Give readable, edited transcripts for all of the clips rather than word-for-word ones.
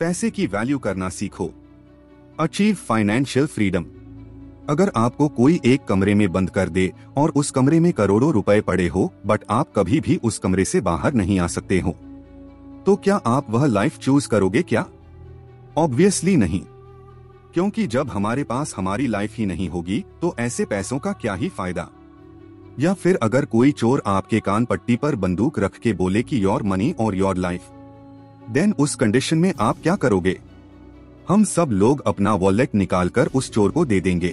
पैसे की वैल्यू करना सीखो। Achieve financial freedom. अगर आपको कोई एक कमरे में बंद कर दे और उस कमरे में करोड़ों रुपए पड़े हो बट आप कभी भी उस कमरे से बाहर नहीं आ सकते हो, तो क्या आप वह लाइफ चूज करोगे क्या? ऑब्वियसली नहीं, क्योंकि जब हमारे पास हमारी लाइफ ही नहीं होगी तो ऐसे पैसों का क्या ही फायदा। या फिर अगर कोई चोर आपके कान पट्टी पर बंदूक रख के बोले कि योर मनी और योर लाइफ, देन उस कंडीशन में आप क्या करोगे? हम सब लोग अपना वॉलेट निकालकर उस चोर को दे देंगे,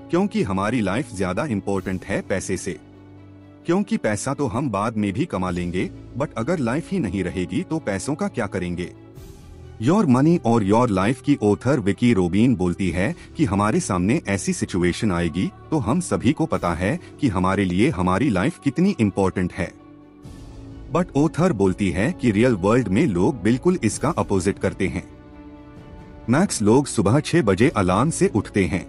क्योंकि हमारी लाइफ ज्यादा इंपॉर्टेंट है पैसे से। क्योंकि पैसा तो हम बाद में भी कमा लेंगे, बट अगर लाइफ ही नहीं रहेगी तो पैसों का क्या करेंगे? योर मनी और योर लाइफ की ऑथर विकी रोबिन बोलती है कि हमारे सामने ऐसी सिचुएशन आएगी तो हम सभी को पता है कि हमारे लिए हमारी लाइफ कितनी इंपॉर्टेंट है। बट ऑथर बोलती है कि रियल वर्ल्ड में लोग बिल्कुल इसका अपोजिट करते हैं। मैक्स लोग सुबह 6 बजे अलार्म से उठते हैं,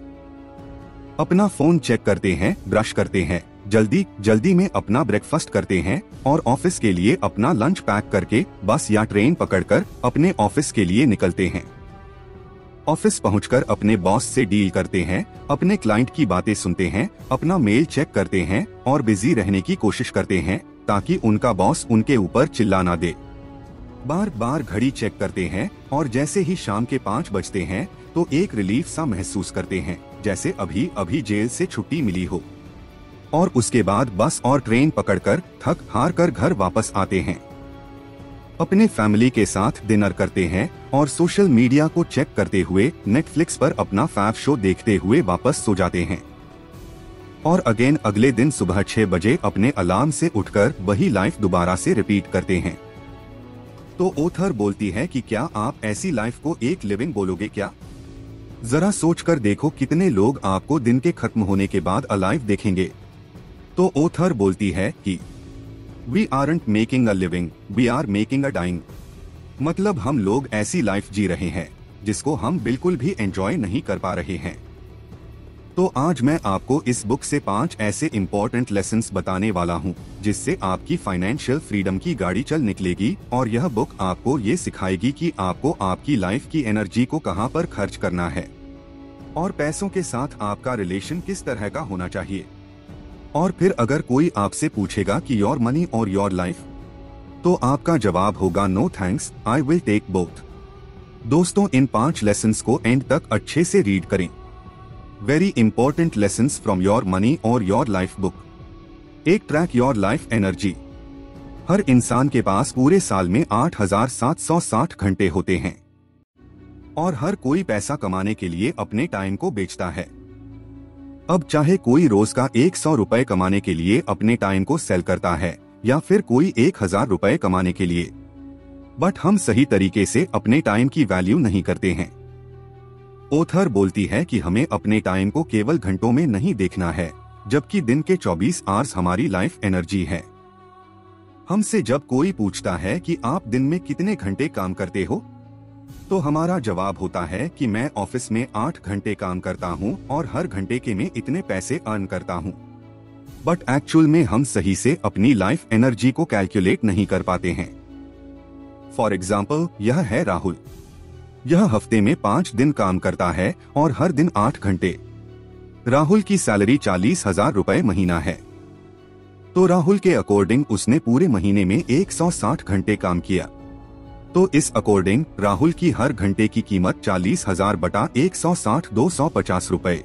अपना फोन चेक करते हैं, ब्रश करते हैं, जल्दी जल्दी में अपना ब्रेकफास्ट करते हैं और ऑफिस के लिए अपना लंच पैक करके बस या ट्रेन पकड़कर अपने ऑफिस के लिए निकलते हैं। ऑफिस पहुंचकर अपने बॉस से डील करते हैं, अपने क्लाइंट की बातें सुनते हैं, अपना मेल चेक करते हैं और बिजी रहने की कोशिश करते हैं ताकि उनका बॉस उनके ऊपर चिल्ला ना दे। बार बार घड़ी चेक करते हैं और जैसे ही शाम के 5 बजते हैं तो एक रिलीफ सा महसूस करते हैं, जैसे अभी अभी जेल से छुट्टी मिली हो। और उसके बाद बस और ट्रेन पकड़कर थक हार कर घर वापस आते हैं, अपने फैमिली के साथ डिनर करते हैं और सोशल मीडिया को चेक करते हुए नेटफ्लिक्स पर अपना फैब शो देखते हुए वापस सो जाते हैं। और अगेन अगले दिन सुबह 6 बजे अपने अलार्म से उठकर वही लाइफ दोबारा से रिपीट करते हैं। तो ऑथर बोलती है कि क्या आप ऐसी लाइफ को एक लिविंग बोलोगे क्या? जरा सोचकर देखो कितने लोग आपको दिन के खत्म होने के बाद अलाइव देखेंगे। तो ऑथर बोलती है कि we aren't making a living, we are making a dying. मतलब हम लोग ऐसी लाइफ जी रहे हैं जिसको हम बिल्कुल भी एंजॉय नहीं कर पा रहे हैं। तो आज मैं आपको इस बुक से 5 ऐसे इम्पोर्टेंट लेसन्स बताने वाला हूँ जिससे आपकी फाइनेंशियल फ्रीडम की गाड़ी चल निकलेगी। और यह बुक आपको ये सिखाएगी कि आपको आपकी लाइफ की एनर्जी को कहाँ पर खर्च करना है और पैसों के साथ आपका रिलेशन किस तरह का होना चाहिए। और फिर अगर कोई आपसे पूछेगा कि योर मनी और योर लाइफ, तो आपका जवाब होगा no thanks, I will take both. दोस्तों, इन 5 लेसन्स को एंड तक अच्छे से रीड करें। Very important lessons from your money और योर लाइफ बुक। एक, ट्रैक योर लाइफ एनर्जी। हर इंसान के पास पूरे साल में 8,760 घंटे होते हैं और हर कोई पैसा कमाने के लिए अपने टाइम को बेचता है। अब चाहे कोई रोज का 100 रुपए कमाने के लिए अपने टाइम को सेल करता है या फिर कोई 1000 रुपए कमाने के लिए, बट हम सही तरीके से अपने टाइम की वैल्यू नहीं करते हैं। ऑथर बोलती है कि हमें अपने टाइम को केवल घंटों में नहीं देखना है, जबकि दिन के 24 आवर्स हमारी लाइफ एनर्जी है। हमसे जब कोई पूछता है कि आप दिन में कितने घंटे काम करते हो, तो हमारा जवाब होता है कि मैं ऑफिस में 8 घंटे काम करता हूँ और हर घंटे के में इतने पैसे अर्न करता हूँ। बट एक्चुअल में हम सही से अपनी लाइफ एनर्जी को कैलकुलेट नहीं कर पाते हैं। फॉर एग्जाम्पल, यह है राहुल। यह हफ्ते में 5 दिन काम करता है और हर दिन 8 घंटे। राहुल की सैलरी 40,000 रुपए महीना है। तो राहुल के अकॉर्डिंग उसने पूरे महीने में 160 घंटे काम किया। तो इस अकॉर्डिंग राहुल की हर घंटे की कीमत 40,000 बटा 160 250 रुपए।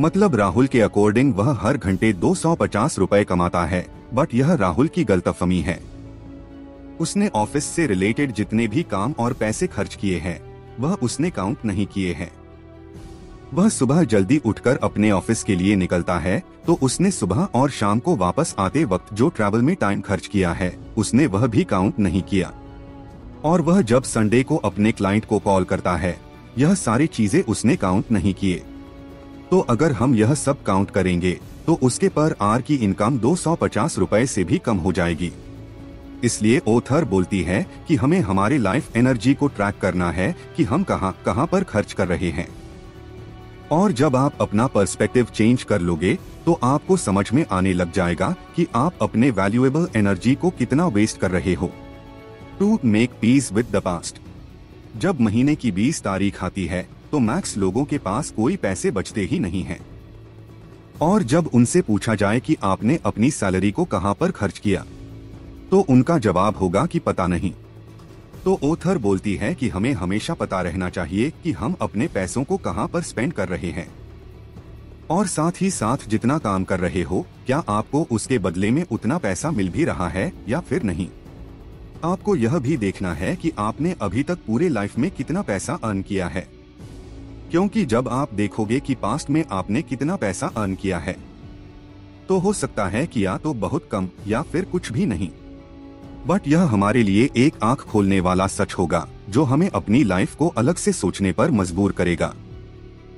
मतलब राहुल के अकॉर्डिंग वह हर घंटे 250 रुपए कमाता है। बट यह राहुल की गलतफहमी है। उसने ऑफिस से रिलेटेड जितने भी काम और पैसे खर्च किए हैं वह उसने काउंट नहीं किए हैं। वह सुबह जल्दी उठकर अपने ऑफिस के लिए निकलता है तो उसने सुबह और शाम को वापस आते वक्त जो ट्रैवल में टाइम खर्च किया है उसने वह भी काउंट नहीं किया। और वह जब संडे को अपने क्लाइंट को कॉल करता है, यह सारी चीजें उसने काउंट नहीं किए। तो अगर हम यह सब काउंट करेंगे तो उसके पर आर की इनकम 250 रुपए से भी कम हो जाएगी। इसलिए ऑथर बोलती है कि हमें हमारे लाइफ एनर्जी को ट्रैक करना है कि हम कहां पर खर्च कर रहे हैं। और जब आप अपना पर्सपेक्टिव चेंज कर लोगे तो आपको समझ में आने लग जाएगा कि आप अपने वैल्यूएबल एनर्जी को कितना वेस्ट कर रहे हो। To make peace with the past. जब महीने की 20 तारीख आती है तो मैक्स लोगों के पास कोई पैसे बचते ही नहीं हैं। और जब उनसे पूछा जाए कि आपने अपनी सैलरी को कहां पर खर्च किया, तो उनका जवाब होगा कि पता नहीं। तो ऑथर बोलती है कि हमें हमेशा पता रहना चाहिए कि हम अपने पैसों को कहां पर स्पेंड कर रहे हैं, और साथ ही साथ जितना काम कर रहे हो क्या आपको उसके बदले में उतना पैसा मिल भी रहा है या फिर नहीं। आपको यह भी देखना है कि आपने अभी तक पूरे लाइफ में कितना पैसा अर्न किया है, क्योंकि जब आप देखोगे कि पास्ट में आपने कितना पैसा अर्न किया है, तो हो सकता है कि या तो बहुत कम या फिर कुछ भी नहीं, बट यह हमारे लिए एक आंख खोलने वाला सच होगा जो हमें अपनी लाइफ को अलग से सोचने पर मजबूर करेगा।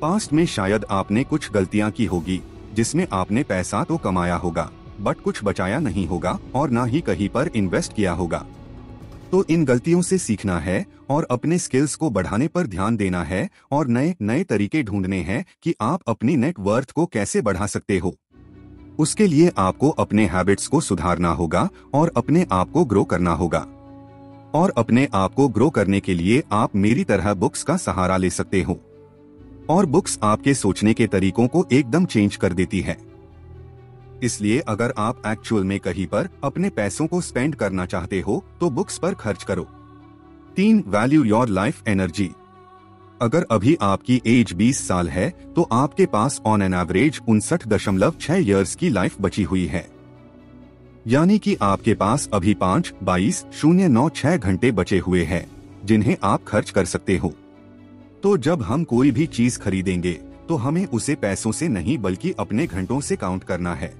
पास्ट में शायद आपने कुछ गलतियां की होगी जिसमें आपने पैसा तो कमाया होगा बट कुछ बचाया नहीं होगा और ना ही कहीं पर इन्वेस्ट किया होगा। तो इन गलतियों से सीखना है और अपने स्किल्स को बढ़ाने पर ध्यान देना है और नए नए तरीके ढूंढने हैं कि आप अपनी नेट वर्थ को कैसे बढ़ा सकते हो। उसके लिए आपको अपने हैबिट्स को सुधारना होगा और अपने आप को ग्रो करना होगा। और अपने आप को ग्रो करने के लिए आप मेरी तरह बुक्स का सहारा ले सकते हो, और बुक्स आपके सोचने के तरीकों को एकदम चेंज कर देती है। इसलिए अगर आप एक्चुअल में कहीं पर अपने पैसों को स्पेंड करना चाहते हो तो बुक्स पर खर्च करो। 3. Value your life energy. अगर अभी आपकी एज 20 साल है तो आपके pass on an average 59.6 years की लाइफ बची हुई है, यानी कि आपके पास अभी 5-22-096 घंटे बचे हुए हैं जिन्हें आप खर्च कर सकते हो। तो जब हम कोई भी चीज खरीदेंगे तो हमें उसे पैसों से नहीं बल्कि अपने घंटों से काउंट करना है।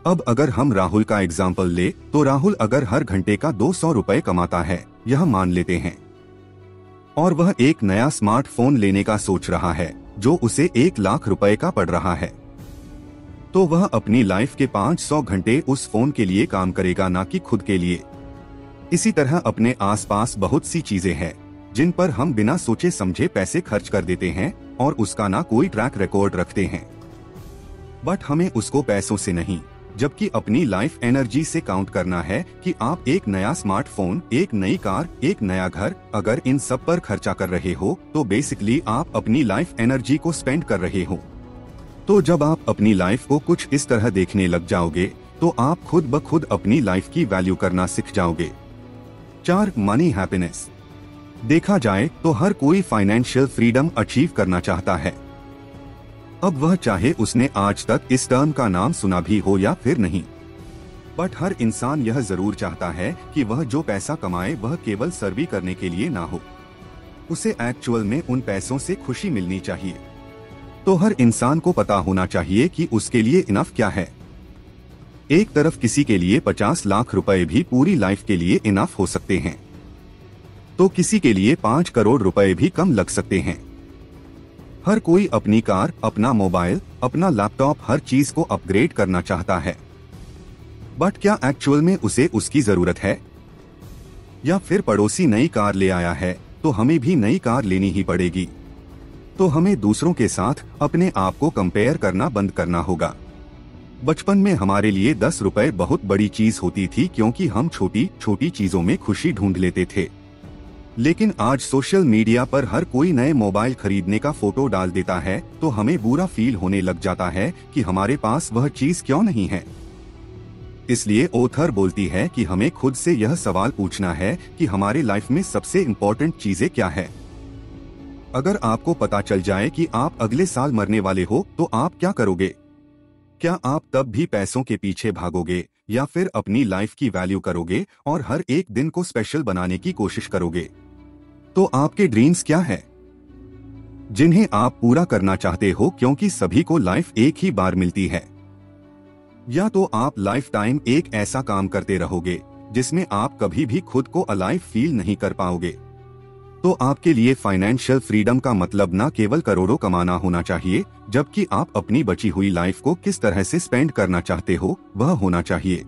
अब अगर हम राहुल का एग्जाम्पल ले तो राहुल अगर हर घंटे का 200 रुपए कमाता है, यह मान लेते हैं, और वह एक नया स्मार्टफोन लेने का सोच रहा है जो उसे 1 लाख रुपए का पड़ रहा है, तो वह अपनी लाइफ के 500 घंटे उस फोन के लिए काम करेगा, ना कि खुद के लिए। इसी तरह अपने आसपास बहुत सी चीजें हैं जिन पर हम बिना सोचे समझे पैसे खर्च कर देते हैं और उसका ना कोई ट्रैक रिकॉर्ड रखते हैं, बट हमें उसको पैसों से नहीं जबकि अपनी लाइफ एनर्जी से काउंट करना है कि आप एक नया स्मार्टफोन, एक नई कार, एक नया घर, अगर इन सब पर खर्चा कर रहे हो तो बेसिकली आप अपनी लाइफ एनर्जी को स्पेंड कर रहे हो। तो जब आप अपनी लाइफ को कुछ इस तरह देखने लग जाओगे तो आप खुद ब खुद अपनी लाइफ की वैल्यू करना सीख जाओगे। 4. Money happiness. देखा जाए तो हर कोई फाइनेंशियल फ्रीडम अचीव करना चाहता है, अब वह चाहे उसने आज तक इस टर्म का नाम सुना भी हो या फिर नहीं, बट हर इंसान यह जरूर चाहता है कि वह जो पैसा कमाए वह केवल सर्वी करने के लिए ना हो, उसे एक्चुअल में उन पैसों से खुशी मिलनी चाहिए। तो हर इंसान को पता होना चाहिए कि उसके लिए इनफ क्या है। एक तरफ किसी के लिए 50 लाख रुपए भी पूरी लाइफ के लिए इनफ हो सकते हैं, तो किसी के लिए 5 करोड़ रुपए भी कम लग सकते हैं। हर कोई अपनी कार, अपना मोबाइल, अपना लैपटॉप, हर चीज को अपग्रेड करना चाहता है, बट क्या एक्चुअल में उसे उसकी जरूरत है? या फिर पड़ोसी नई कार ले आया है तो हमें भी नई कार लेनी ही पड़ेगी? तो हमें दूसरों के साथ अपने आप को कंपेयर करना बंद करना होगा। बचपन में हमारे लिए 10 रुपए बहुत बड़ी चीज होती थी क्योंकि हम छोटी छोटी चीजों में खुशी ढूंढ लेते थे, लेकिन आज सोशल मीडिया पर हर कोई नए मोबाइल खरीदने का फोटो डाल देता है तो हमें बुरा फील होने लग जाता है कि हमारे पास वह चीज क्यों नहीं है। इसलिए ऑथर बोलती है कि हमें खुद से यह सवाल पूछना है कि हमारे लाइफ में सबसे इम्पोर्टेंट चीजें क्या है। अगर आपको पता चल जाए कि आप अगले साल मरने वाले हो तो आप क्या करोगे? क्या आप तब भी पैसों के पीछे भागोगे या फिर अपनी लाइफ की वैल्यू करोगे और हर एक दिन को स्पेशल बनाने की कोशिश करोगे? तो आपके ड्रीम्स क्या है जिन्हें आप पूरा करना चाहते हो, क्योंकि सभी को लाइफ एक ही बार मिलती है? या तो आप लाइफ टाइम एक ऐसा काम करते रहोगे जिसमें आप कभी भी खुद को अलाइव फील नहीं कर पाओगे? तो आपके लिए फाइनेंशियल फ्रीडम का मतलब न केवल करोड़ों कमाना होना चाहिए, जबकि आप अपनी बची हुई लाइफ को किस तरह से स्पेंड करना चाहते हो वह होना चाहिए।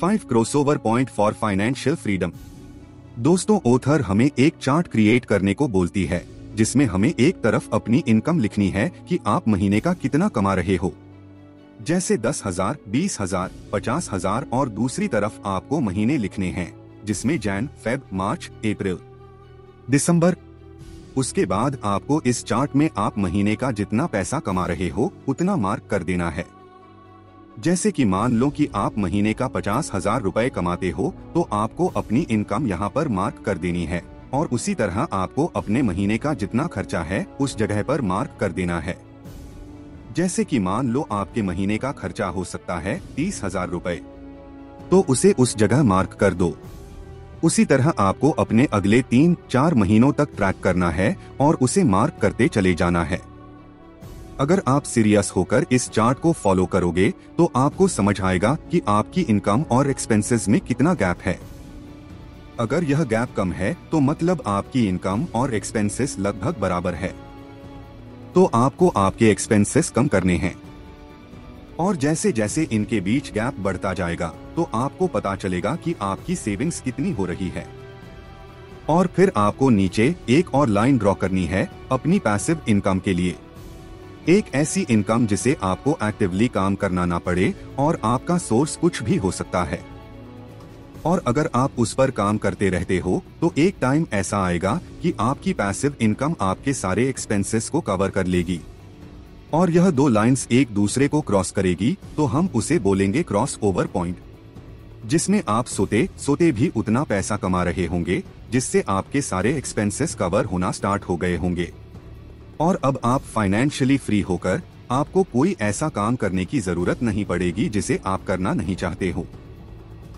5 crossover point for financial freedom. दोस्तों, ऑथर हमें एक चार्ट क्रिएट करने को बोलती है जिसमें हमें एक तरफ अपनी इनकम लिखनी है कि आप महीने का कितना कमा रहे हो, जैसे 10,000, 20,000, 50,000, और दूसरी तरफ आपको महीने लिखने हैं जिसमें जैन, फेब, मार्च, अप्रैल। दिसंबर। उसके बाद आपको इस चार्ट में आप महीने का जितना पैसा कमा रहे हो उतना मार्क कर देना है। जैसे कि मान लो कि आप महीने का 50,000 रुपए कमाते हो तो आपको अपनी इनकम यहाँ पर मार्क कर देनी है, और उसी तरह आपको अपने महीने का जितना खर्चा है उस जगह पर मार्क कर देना है। जैसे कि मान लो आपके महीने का खर्चा हो सकता है 30,000 रुपए, तो उसे उस जगह मार्क कर दो। उसी तरह आपको अपने अगले 3-4 महीनों तक ट्रैक करना है और उसे मार्क करते चले जाना है। अगर आप सीरियस होकर इस चार्ट को फॉलो करोगे तो आपको समझ आएगा कि आपकी इनकम और एक्सपेंसेस में कितना गैप है। अगर यह गैप कम है तो मतलब आपकी इनकम और एक्सपेंसेस लगभग बराबर है, तो आपको आपके एक्सपेंसेस कम करने हैं। और जैसे जैसे इनके बीच गैप बढ़ता जाएगा तो आपको पता चलेगा कि आपकी सेविंग्स कितनी हो रही है। और फिर आपको नीचे एक और लाइन ड्रॉ करनी है अपनी पैसिव इनकम के लिए। एक ऐसी इनकम जिसे आपको एक्टिवली काम करना ना पड़े और आपका सोर्स कुछ भी हो सकता है। और अगर आप उस पर काम करते रहते हो तो एक टाइम ऐसा आएगा कि आपकी पैसिव इनकम आपके सारे एक्सपेंसेस को कवर कर लेगी, और यह दो लाइंस एक दूसरे को क्रॉस करेगी तो हम उसे बोलेंगे क्रॉस ओवर पॉइंट, जिसमें आप सोते सोते भी उतना पैसा कमा रहे होंगे जिससे आपके सारे एक्सपेंसेस कवर होना स्टार्ट हो गए होंगे। और अब आप फाइनेंशियली फ्री होकर आपको कोई ऐसा काम करने की जरूरत नहीं पड़ेगी जिसे आप करना नहीं चाहते हो,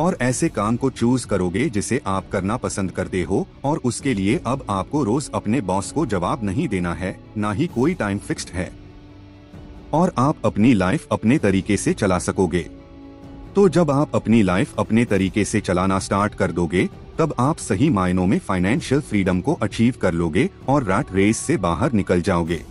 और ऐसे काम को चूज करोगे जिसे आप करना पसंद करते हो। और उसके लिए अब आपको रोज अपने बॉस को जवाब नहीं देना है, ना ही कोई टाइम फिक्स्ड है, और आप अपनी लाइफ अपने तरीके से चला सकोगे। तो जब आप अपनी लाइफ अपने तरीके से चलाना स्टार्ट कर दोगे तब आप सही मायनों में फाइनेंशियल फ्रीडम को अचीव कर लोगे और रैट रेस से बाहर निकल जाओगे।